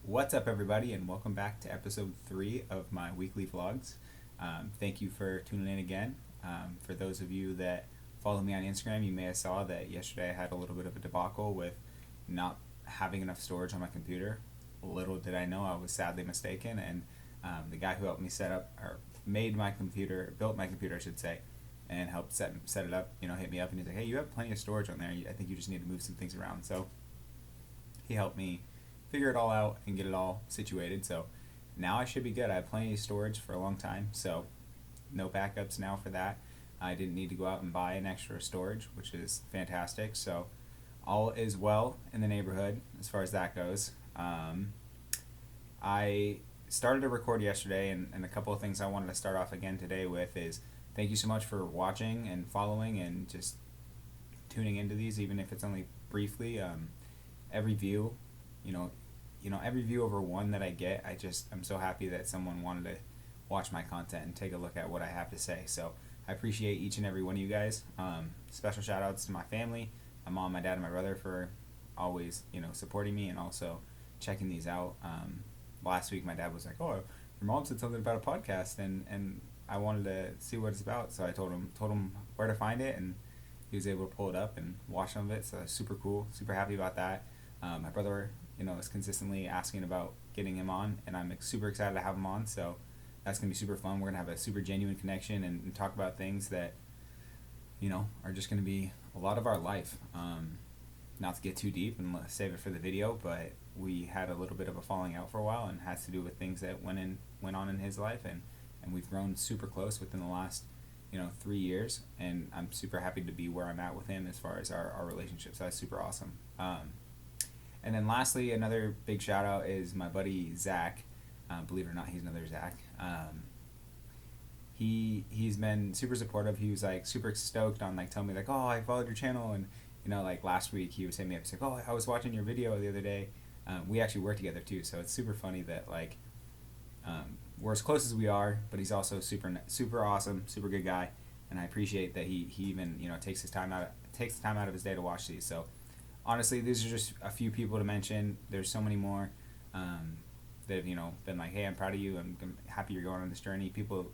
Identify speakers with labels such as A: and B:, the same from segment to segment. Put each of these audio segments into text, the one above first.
A: What's up, everybody, and welcome back to episode 3 of my weekly vlogs. Thank you for tuning in again. For those of you that follow me on Instagram, you may have saw that yesterday I had a little bit of a debacle with not having enough storage on my computer. Little did I know I was sadly mistaken, and the guy who helped me set up, or built my computer, I should say, and helped set it up, hit me up and he's like, hey, you have plenty of storage on there. I think you just need to move some things around. So he helped me figure it all out and get it all situated. So now I should be good. I have plenty of storage for a long time, so no backups now for that. I didn't need to go out and buy an extra storage, which is fantastic. So all is well in the neighborhood as far as that goes. I started to record yesterday, and a couple of things I wanted to start off again today with is thank you so much for watching and following and just tuning into these, even if it's only briefly. Every view, every view over one that I get, I'm so happy that someone wanted to watch my content and take a look at what I have to say. So I appreciate each and every one of you guys. Special shout outs to my family, my mom, my dad, and my brother for always, supporting me and also checking these out. Last week my dad was like, oh, your mom said something about a podcast, and I wanted to see what it's about. So I told him where to find it, and he was able to pull it up and watch some of it. So that's super cool, super happy about that. My brother, is consistently asking about getting him on, and I'm super excited to have him on. So that's going to be super fun. We're going to have a super genuine connection and talk about things that, are just going to be a lot of our life. Not to get too deep and save it for the video, but we had a little bit of a falling out for a while, and has to do with things that went on in his life, and we've grown super close within the last 3 years, and I'm super happy to be where I'm at with him as far as our relationship. So that's super awesome. And then lastly, another big shout out is my buddy Zach. Believe it or not, he's another Zach. He's been super supportive. He was like super stoked on telling me oh, I followed your channel, and last week he was hitting me up. He's like, oh, I was watching your video the other day. We actually work together too, so it's super funny that we're as close as we are, but he's also super awesome, super good guy, and I appreciate that he even takes the time out of his day to watch these. So honestly, these are just a few people to mention. There's so many more that have been like, hey, I'm proud of you, I'm happy you're going on this journey. People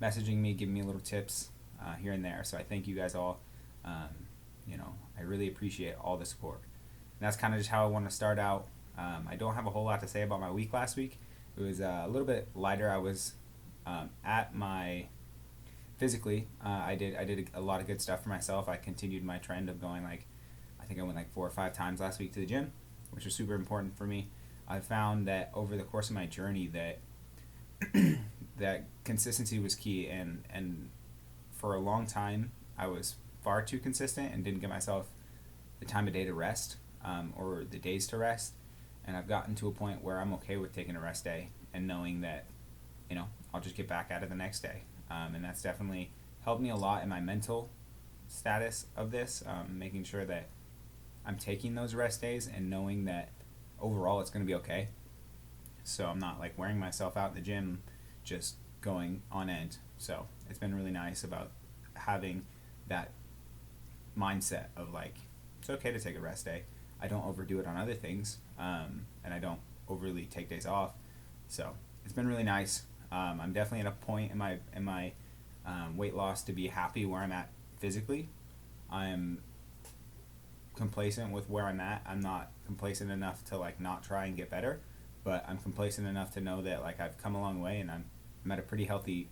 A: messaging me, giving me little tips here and there. So I thank you guys all. I really appreciate all the support. And that's kind of just how I want to start out. I don't have a whole lot to say about my week last week. It was a little bit lighter. I was physically, I did a lot of good stuff for myself. I continued my trend of going I think I went 4 or 5 times last week to the gym, which was super important for me. I found that over the course of my journey that that consistency was key, and for a long time I was far too consistent and didn't give myself the time of day to rest, or the days to rest. And I've gotten to a point where I'm okay with taking a rest day and knowing that, I'll just get back at it the next day. And that's definitely helped me a lot in my mental status of this, making sure that I'm taking those rest days and knowing that overall it's going to be okay. So I'm not wearing myself out in the gym, just going on end. So it's been really nice about having that mindset of it's okay to take a rest day. I don't overdo it on other things, and I don't overly take days off. So it's been really nice. I'm definitely at a point in my weight loss to be happy where I'm at physically. I'm complacent with where I'm at. I'm not complacent enough to not try and get better, but I'm complacent enough to know that I've come a long way, and I'm at a pretty healthy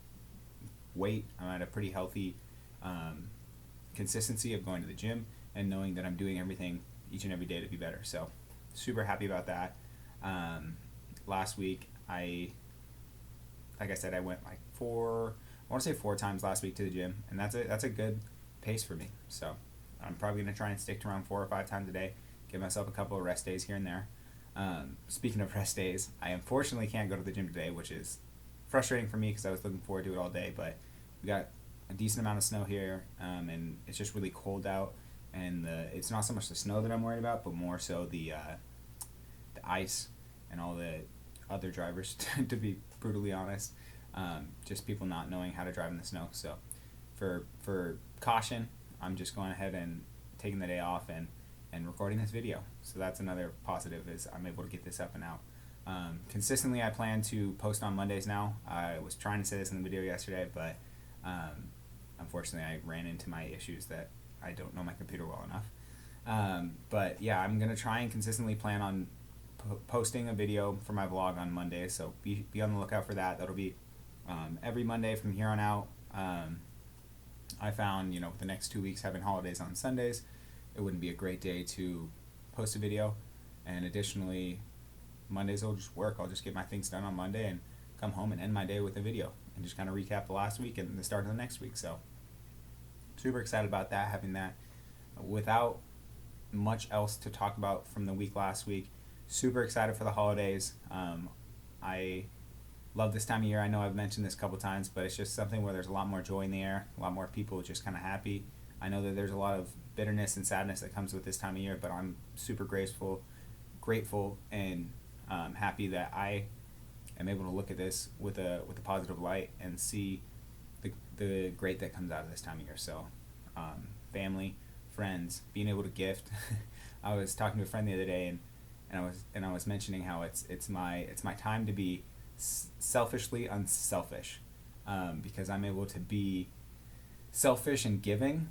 A: weight. I'm at a pretty healthy consistency of going to the gym and knowing that I'm doing everything each and every day to be better. So super happy about that. Last week like I said, I went I want to say 4 times last week to the gym, and that's a good pace for me. So I'm probably going to try and stick to around 4 or 5 times a day, give myself a couple of rest days here and there. Speaking of rest days, I unfortunately can't go to the gym today, which is frustrating for me because I was looking forward to it all day, but we got a decent amount of snow here, and it's just really cold out, and it's not so much the snow that I'm worried about, but more so the ice and all the other drivers, to be brutally honest. Just people not knowing how to drive in the snow. So for caution, I'm just going ahead and taking the day off and and recording this video. So that's another positive, is I'm able to get this up and out. Consistently, I plan to post on Mondays now. I was trying to say this in the video yesterday, but unfortunately I ran into my issues that I don't know my computer well enough. But yeah, I'm going to try and consistently plan on posting a video for my vlog on Mondays, so be on the lookout for that. That'll be every Monday from here on out. I found, with the next 2 weeks having holidays on Sundays, it wouldn't be a great day to post a video. And additionally, Mondays will just work. I'll just get my things done on Monday and come home and end my day with a video and just kind of recap the last week and the start of the next week. So super excited about that, having that without much else to talk about from the week last week. Super excited for the holidays. I love this time of year. I know I've mentioned this a couple times, but it's just something where there's a lot more joy in the air, a lot more people just kind of happy. I know that there's a lot of bitterness and sadness that comes with this time of year, but I'm super grateful, and happy that I am able to look at this with a positive light and see the great that comes out of this time of year. So, family, friends, being able to gift. I was talking to a friend the other day, and I was mentioning how it's my time to be selfishly unselfish, because I'm able to be selfish and giving,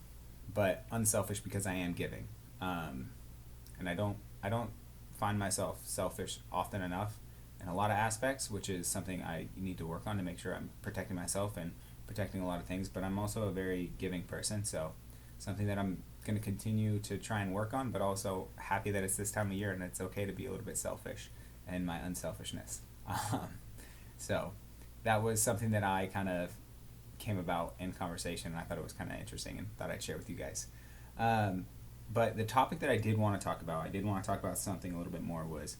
A: but unselfish because I am giving, and I don't find myself selfish often enough in a lot of aspects, which is something I need to work on to make sure I'm protecting myself and protecting a lot of things. But I'm also a very giving person, so something that I'm going to continue to try and work on, but also happy that it's this time of year and it's okay to be a little bit selfish and my unselfishness. So that was something that I kind of came about in conversation, and I thought it was kind of interesting and thought I'd share with you guys. But the topic that I did want to talk about something a little bit more, was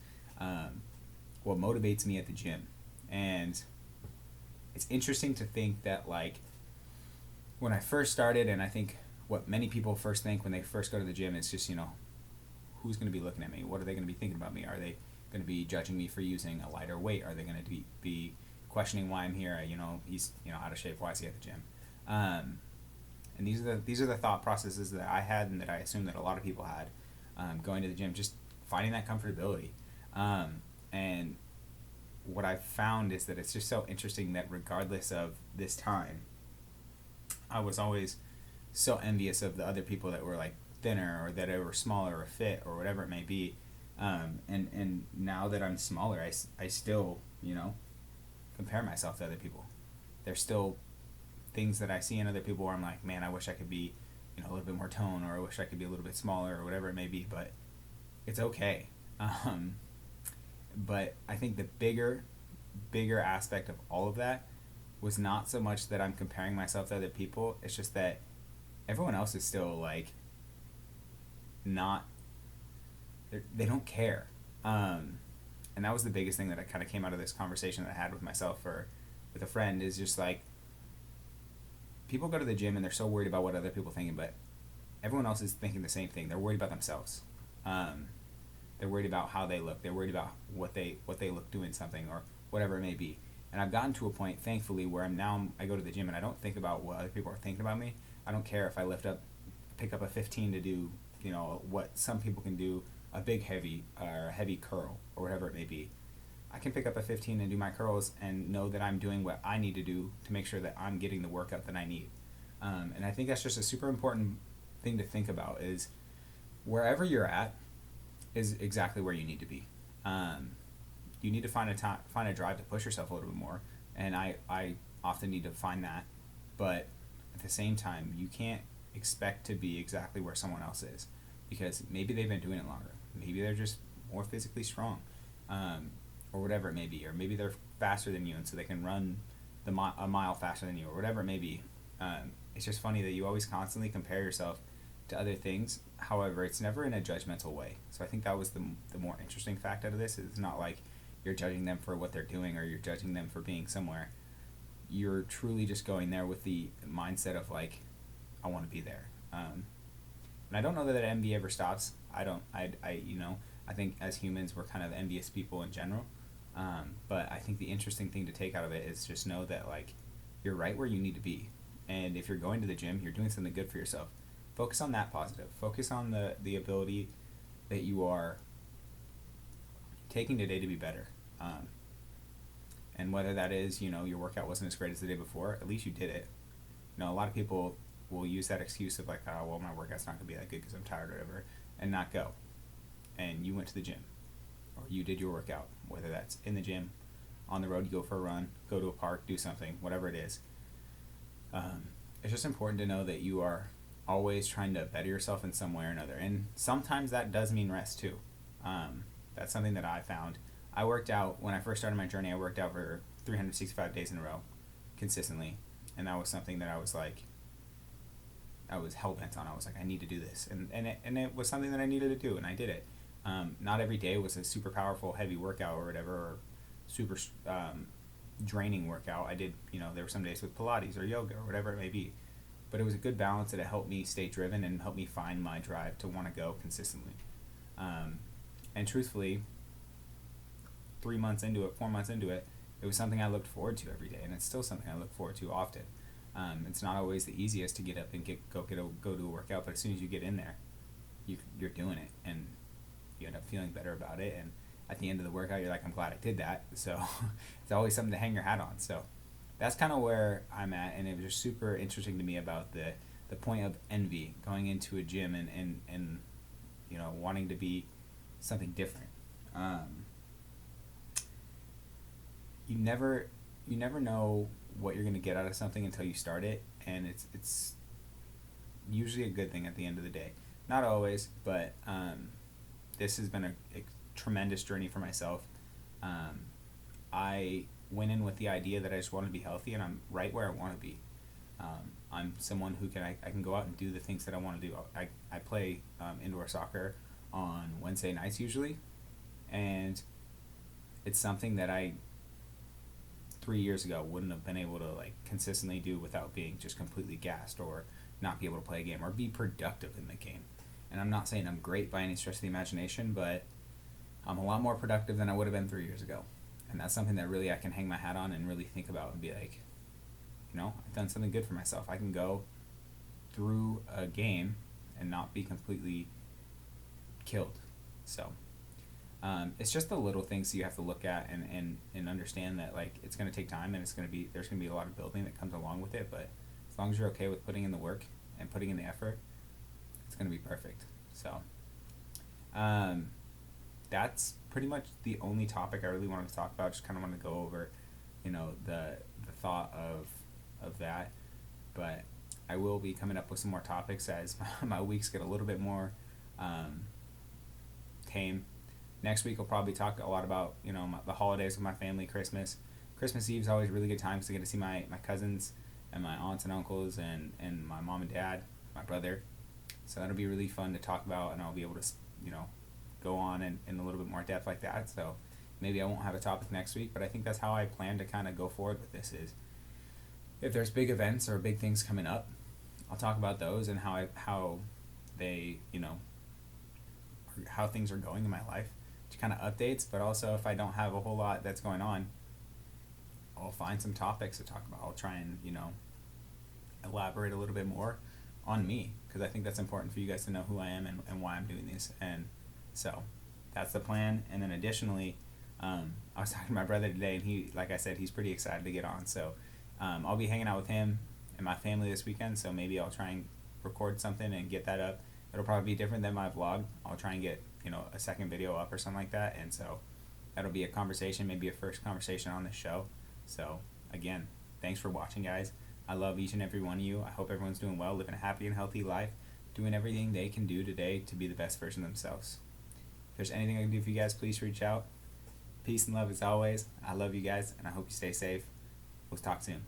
A: what motivates me at the gym. And it's interesting to think that, like, when I first started, and I think what many people first think when they first go to the gym is just, who's going to be looking at me? What are they going to be thinking about me? Are they going to be judging me for using a lighter weight? Are they going to be questioning why I'm here? He's out of shape. Why is he at the gym? And these are the thought processes that I had, and that I assume that a lot of people had, going to the gym, just finding that comfortability. And what I've found is that it's just so interesting that regardless of this time, I was always so envious of the other people that were like thinner, or that were smaller or fit or whatever it may be. And now that I'm smaller, I still, compare myself to other people. There's still things that I see in other people where I'm like, man, I wish I could be, a little bit more tone, or I wish I could be a little bit smaller, or whatever it may be, but it's okay. But I think the bigger aspect of all of that was not so much that I'm comparing myself to other people. It's just that everyone else is still like they don't care. And that was the biggest thing that I kind of came out of this conversation that I had with myself, or with a friend, is just like, people go to the gym and they're so worried about what other people are thinking, but everyone else is thinking the same thing. They're worried about themselves. They're worried about how they look. They're worried about what they look doing something, or whatever it may be. And I've gotten to a point, thankfully, where I go to the gym and I don't think about what other people are thinking about me. I don't care if I pick up a 15 to do, what some people can do, a big heavy curl, or whatever it may be. I can pick up a 15 and do my curls and know that I'm doing what I need to do to make sure that I'm getting the workout that I need. And I think that's just a super important thing to think about, is wherever you're at is exactly where you need to be. You need to find a drive to push yourself a little bit more, and I often need to find that. But at the same time, you can't expect to be exactly where someone else is, because maybe they've been doing it longer. Maybe they're just more physically strong, or whatever it may be. Or maybe they're faster than you, and so they can run a mile faster than you, or whatever it may be. It's just funny that you always constantly compare yourself to other things. However, it's never in a judgmental way. So I think that was the more interesting fact out of this. It's not like you're judging them for what they're doing, or you're judging them for being somewhere. You're truly just going there with the mindset of like, I want to be there. And I don't know that envy ever stops. I think as humans we're kind of envious people in general. But I think the interesting thing to take out of it is just know that, like, you're right where you need to be. And if you're going to the gym, you're doing something good for yourself. Focus on that positive. Focus on the ability that you are taking today to be better. And whether that is, your workout wasn't as great as the day before, at least you did it. A lot of people will use that excuse of like, oh, well, my workout's not going to be that good because I'm tired or whatever, and not go. And you went to the gym, or you did your workout, whether that's in the gym, on the road, you go for a run, go to a park, do something, whatever it is. It's just important to know that you are always trying to better yourself in some way or another. And sometimes that does mean rest too. That's something that I found. I worked out, when I first started my journey, I worked out for 365 days in a row, consistently. And that was something that I was hell-bent on. I was like, I need to do this. And it was something that I needed to do, and I did it. Not every day was a super powerful, heavy workout or whatever, or super draining workout. I did, there were some days with Pilates or yoga or whatever it may be. But it was a good balance that it helped me stay driven and helped me find my drive to want to go consistently. And truthfully, 4 months into it, it was something I looked forward to every day, and it's still something I look forward to often. It's not always the easiest to get up and go do a workout, but as soon as you get in there, you're doing it, and you end up feeling better about it. And at the end of the workout, you're like, I'm glad I did that. So it's always something to hang your hat on. So that's kind of where I'm at, and it was just super interesting to me about the point of envy going into a gym and wanting to be something different. You never know what you're going to get out of something until you start it, and it's usually a good thing at the end of the day. Not always, but this has been a tremendous journey for myself. I went in with the idea that I just want to be healthy, and I'm right where I want to be. I'm someone who I can go out and do the things that I want to do. I play indoor soccer on Wednesday nights usually, and it's something that I 3 years ago wouldn't have been able to consistently do without being just completely gassed or not be able to play a game or be productive in the game. And I'm not saying I'm great by any stretch of the imagination, but I'm a lot more productive than I would have been 3 years ago. And that's something that really I can hang my hat on and really think about and be like, I've done something good for myself. I can go through a game and not be completely killed. So it's just the little things you have to look at and understand that it's going to take time, and there's going to be a lot of building that comes along with it. But as long as you're okay with putting in the work and putting in the effort, it's going to be perfect. So that's pretty much the only topic I really wanted to talk about. Just kind of want to go over the thought of that. But I will be coming up with some more topics as my weeks get a little bit more tame. Next week I'll probably talk a lot about the holidays with my family. Christmas Eve is always a really good time because I get to see my cousins and my aunts and uncles and my mom and dad, my brother. So that'll be really fun to talk about, and I'll be able to go on in a little bit more depth like that. So maybe I won't have a topic next week, but I think that's how I plan to kind of go forward with this. Is if there's big events or big things coming up, I'll talk about those and how they how things are going in my life. Kind of updates, but also if I don't have a whole lot that's going on, I'll find some topics to talk about. I'll try and elaborate a little bit more on me, because I think that's important for you guys to know who I am and why I'm doing this. And so that's the plan. And then additionally, I was talking to my brother today, and he, like I said, he's pretty excited to get on. So I'll be hanging out with him and my family this weekend, so maybe I'll try and record something and get that up. It'll probably be different than my vlog. I'll try and get a second video up or something like that, and so that'll be a conversation, maybe a first conversation on the show. So again, thanks for watching, guys. I love each and every one of you. I hope everyone's doing well, living a happy and healthy life, doing everything they can do today to be the best version of themselves. If there's anything I can do for you guys, please reach out. Peace and love as always. I love you guys, and I hope you stay safe. We'll talk soon.